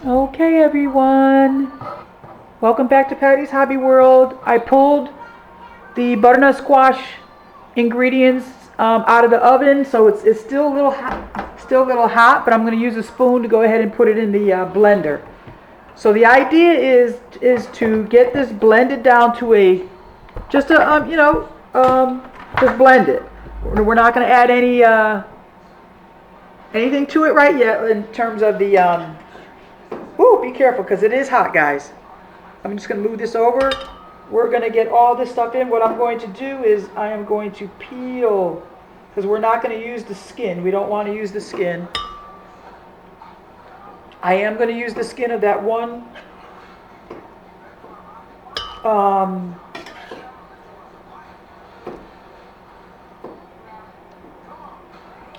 Okay, everyone. Welcome back to Patty's Hobby World. I pulled the butternut squash ingredients out of the oven, so it's still a little hot, but I'm going to use a spoon to go ahead and put it in the blender. So the idea is to get this blended down to a just a just blend it. We're not going to add anything to it right yet in terms of the be careful because it is hot, guys. I'm just going to move this over. We're going to get all this stuff in. What I'm going to do is I am going to peel, because we're not going to use the skin. We don't want to use the skin. I am going to use the skin of that one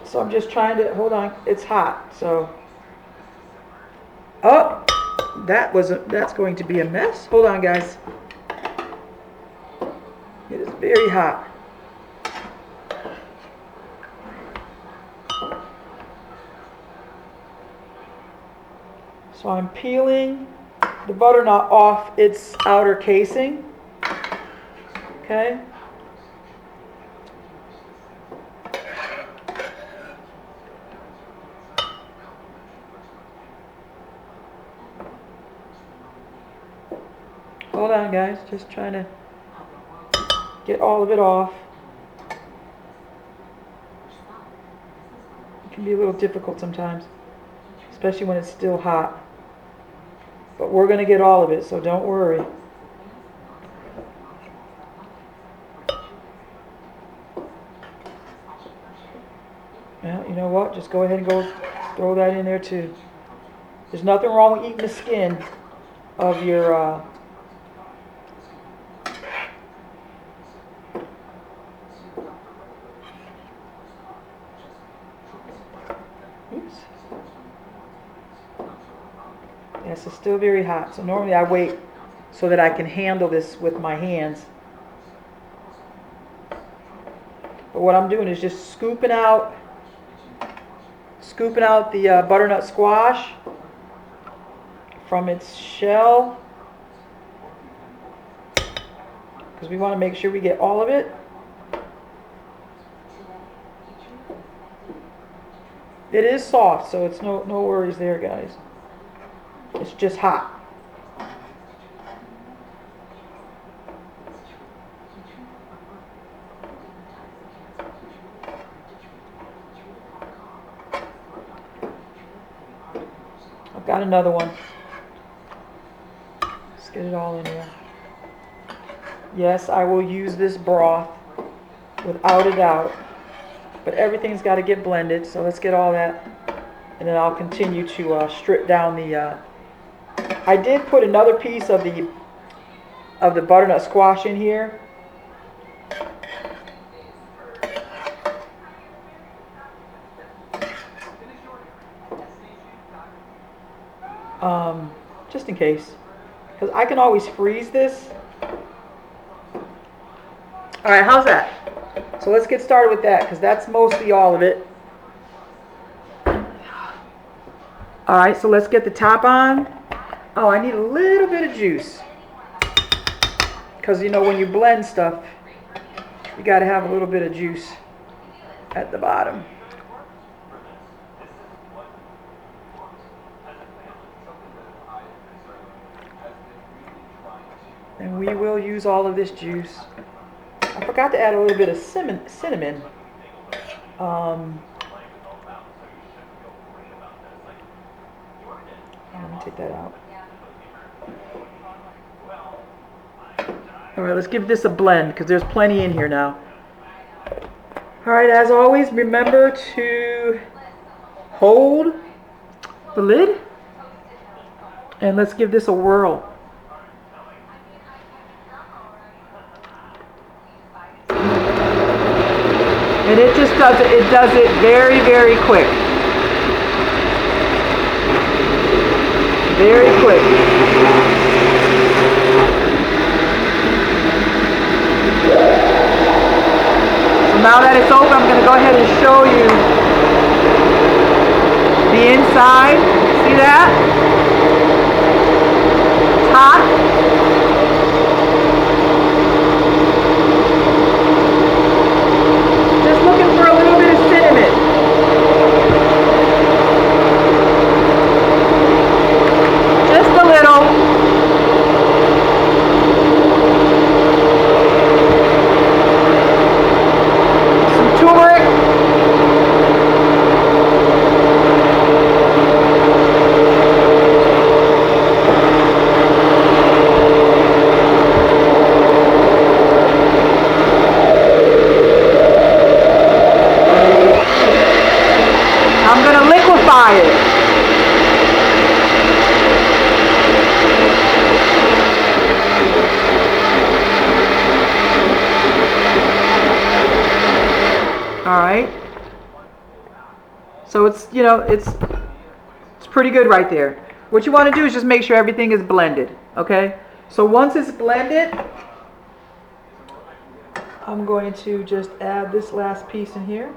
so I'm just trying to, hold on, it's hot, so, oh, that's going to be a mess. Hold on, guys. It is very hot. So I'm peeling the butternut off its outer casing. Okay. Hold on, guys. Just trying to get all of it off. It can be a little difficult sometimes, especially when it's still hot. But we're going to get all of it, so don't worry. Well, you know what? Just go ahead and go throw that in there too. There's nothing wrong with eating the skin of your oops. Yes, it's still very hot. So normally I wait so that I can handle this with my hands. But what I'm doing is just scooping out the butternut squash from its shell, because we want to make sure we get all of it. It is soft, so it's no worries there, guys. It's just hot. I've got another one. Let's get it all in here. Yes, I will use this broth without a doubt, but everything's got to get blended, so let's get all that, and then I'll continue to strip down the I did put another piece of the butternut squash in here. Just in case, because I can always freeze this. All right, how's that? So let's get started with that, because that's mostly all of it. All right, so let's get the top on. Oh, I need a little bit of juice, because you know when you blend stuff, you got to have a little bit of juice at the bottom. And we will use all of this juice. I forgot to add a little bit of cinnamon. Let me take that out. All right, let's give this a blend because there's plenty in here now. All right, as always, remember to hold the lid and let's give this a whirl. And it just does it very, very quick. Very quick. So now that it's open, I'm going to go ahead and show you the inside. See that? it's, you know, it's pretty good right there. What you want to do is just make sure everything is blended, okay? So once it's blended, I'm going to just add this last piece in here.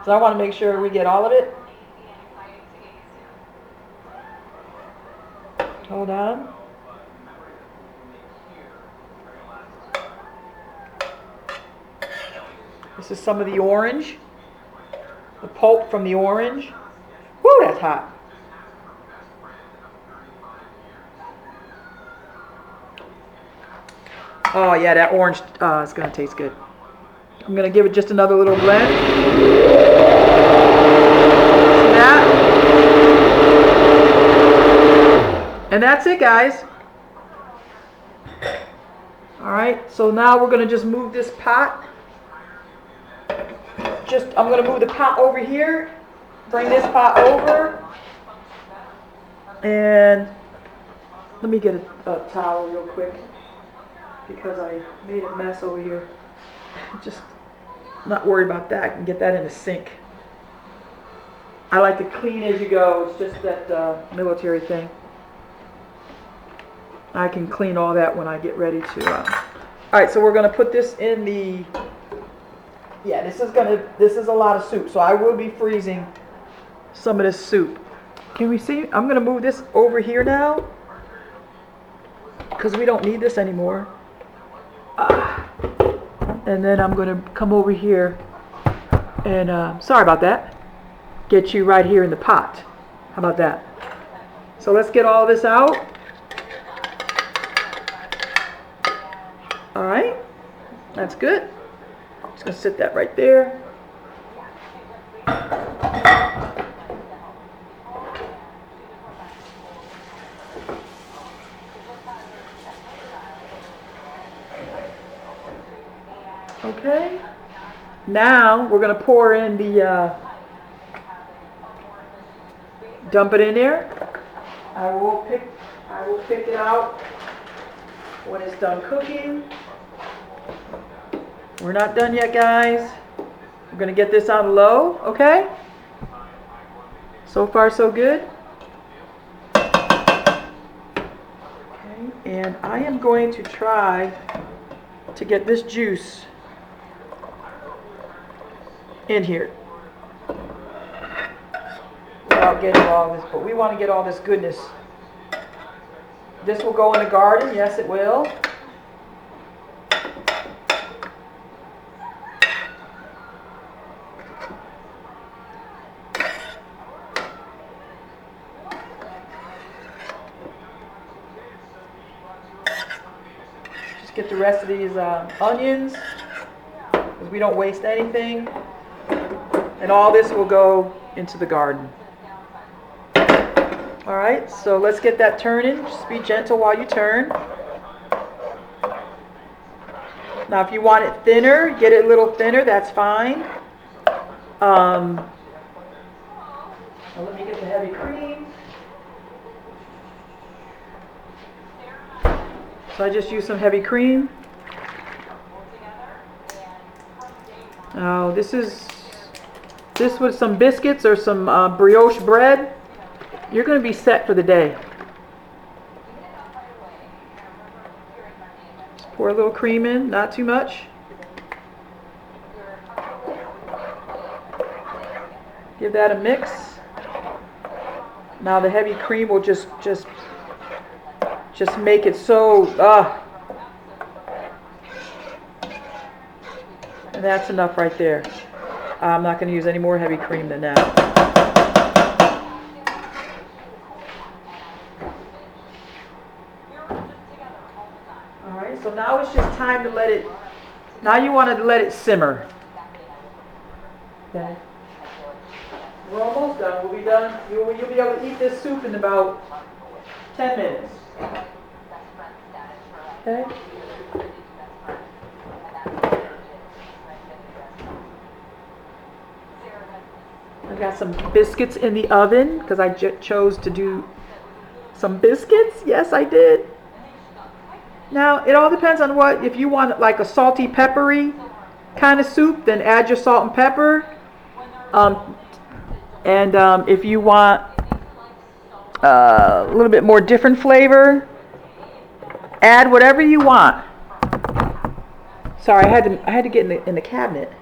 So I want to make sure we get all of it. Hold on. This is some of the orange, the pulp from the orange. Woo, that's hot. Oh yeah, that orange is going to taste good. I'm going to give it just another little blend. See that? And that's it, guys. All right, so now we're going to just move this pot. I'm going to move the pot over here. Bring this pot over. And let me get a towel real quick because I made a mess over here. Just not worried about that. I can get that in the sink. I like to clean as you go. It's just that military thing. I can clean all that when I get ready to. All right, so we're going to put this in the. Yeah, this is a lot of soup, so I will be freezing some of this soup. Can we see? I'm going to move this over here now because we don't need this anymore. And then I'm going to come over here and, sorry about that, get you right here in the pot. How about that? So let's get all this out. All right, that's good. Just going to sit that right there. Okay, now we're going to pour in the, dump it in there. I will pick it out when it's done cooking. We're not done yet, guys. We're going to get this on low, okay? So far, so good. Okay, and I am going to try to get this juice in here without getting all this, but we want to get all this goodness. This will go in the garden, yes it will. Just get the rest of these onions, because we don't waste anything. And all this will go into the garden. All right, so let's get that turning. Just be gentle while you turn. Now, if you want it thinner, get it a little thinner, that's fine. Now let me get the heavy cream. So I just used some heavy cream. Now, this with some biscuits or some brioche bread, you're going to be set for the day. Just pour a little cream in, not too much. Give that a mix. Now the heavy cream will just make it so, and that's enough right there. I'm not going to use any more heavy cream than that. Alright, so now it's just time to let it, now you want to let it simmer. Okay. We're almost done. We'll be done. You'll be able to eat this soup in about 10 minutes. Okay. I got some biscuits in the oven because I chose to do some biscuits. Yes, I did. Now, it all depends on what, if you want like a salty, peppery kind of soup, then add your salt and pepper. Um, and if you want a little bit more different flavor, add whatever you want. Sorry, I had to get in the cabinet.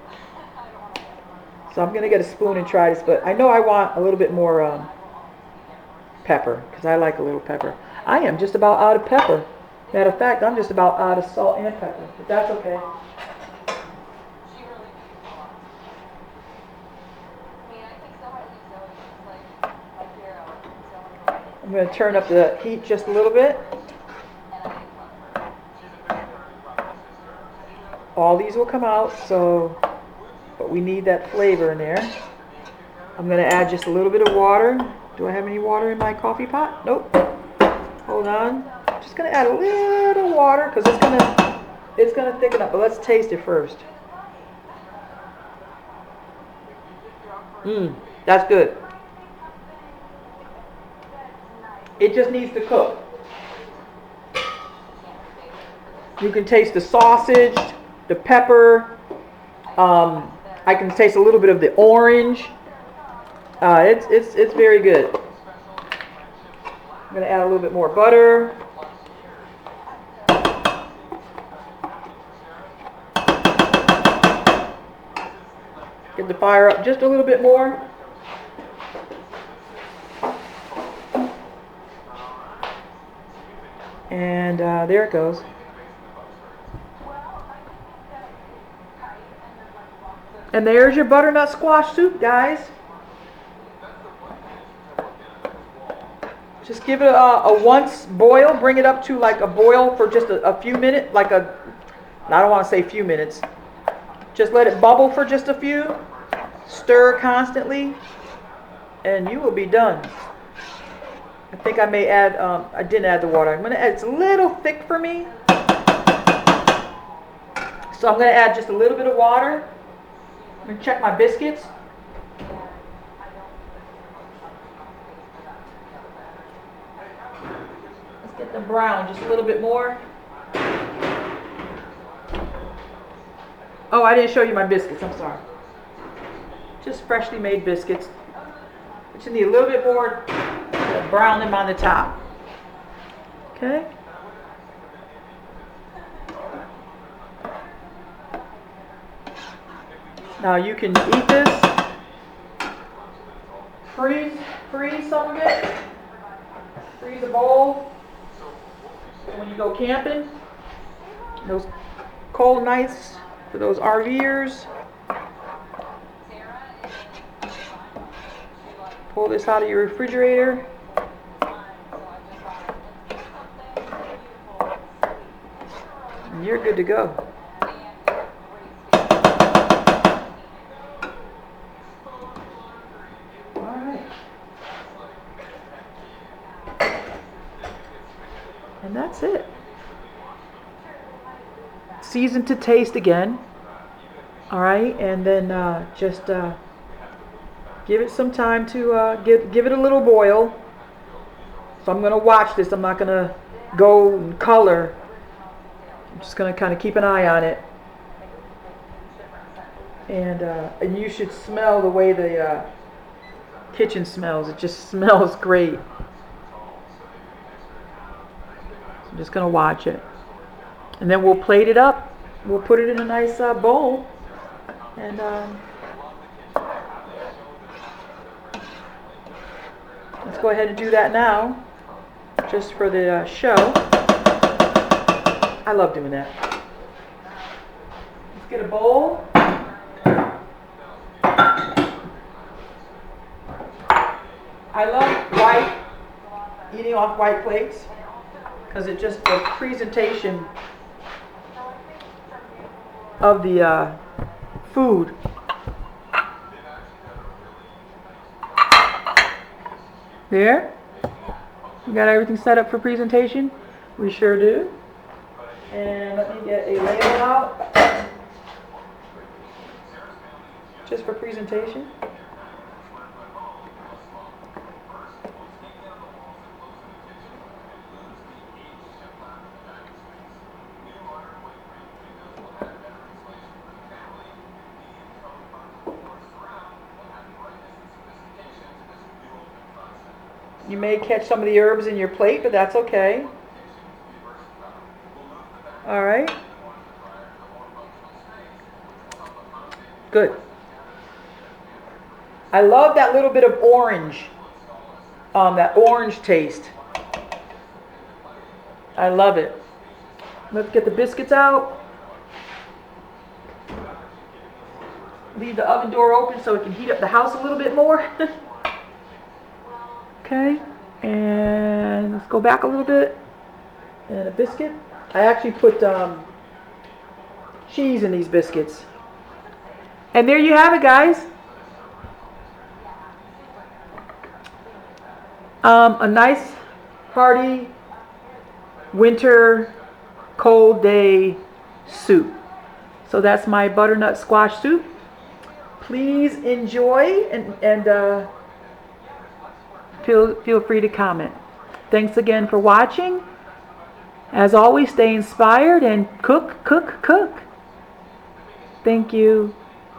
So I'm gonna get a spoon and try this, but I know I want a little bit more pepper, because I like a little pepper. I am just about out of pepper. Matter of fact, I'm just about out of salt and pepper, but that's okay. I'm going to turn up the heat just a little bit. All these will come out, but we need that flavor in there. I'm going to add just a little bit of water. Do I have any water in my coffee pot? Nope. Hold on. I'm just going to add a little water because it's going to thicken up. But let's taste it first. That's good. It just needs to cook. You can taste the sausage, the pepper. I can taste a little bit of the orange. It's very good. I'm going to add a little bit more butter. Get the fire up just a little bit more. And there it goes. And there's your butternut squash soup, guys. Just give it a once boil. Bring it up to like a boil for just a few minutes. I don't want to say few minutes. Just let it bubble for just a few. Stir constantly. And you will be done. I think I may add, I didn't add the water. I'm going to add, it's a little thick for me. So I'm going to add just a little bit of water. I'm going to check my biscuits. Let's get them brown just a little bit more. Oh, I didn't show you my biscuits, I'm sorry. Just freshly made biscuits. Just need a little bit more. Brown them on the top. Okay. Now you can eat this. Freeze some of it. Freeze a bowl. When you go camping, those cold nights for those RVers. Pull this out of your refrigerator. And you're good to go. All right. And that's it. Season to taste again. All right, and then just give it some time to give it a little boil. So I'm going to watch this. I'm not going to go and color. I'm just going to kind of keep an eye on it. And you should smell the way the kitchen smells. It just smells great. So I'm just going to watch it. And then we'll plate it up. We'll put it in a nice bowl. And let's go ahead and do that now, just for the show. I love doing that. Let's get a bowl. I love eating off white plates, because it just, the presentation of the food. There. We got everything set up for presentation. We sure do. And let me get a label out. Just for presentation. You may catch some of the herbs in your plate, but that's okay. All right. Good. I love that little bit of orange, that orange taste. I love it. Let's get the biscuits out. Leave the oven door open so it can heat up the house a little bit more. Okay, and let's go back a little bit. And a biscuit. I actually put cheese in these biscuits. And there you have it, guys. A nice, hearty, winter, cold day soup. So that's my butternut squash soup. Please enjoy and feel free to comment. Thanks again for watching. As always, stay inspired and cook, cook, cook. Thank you.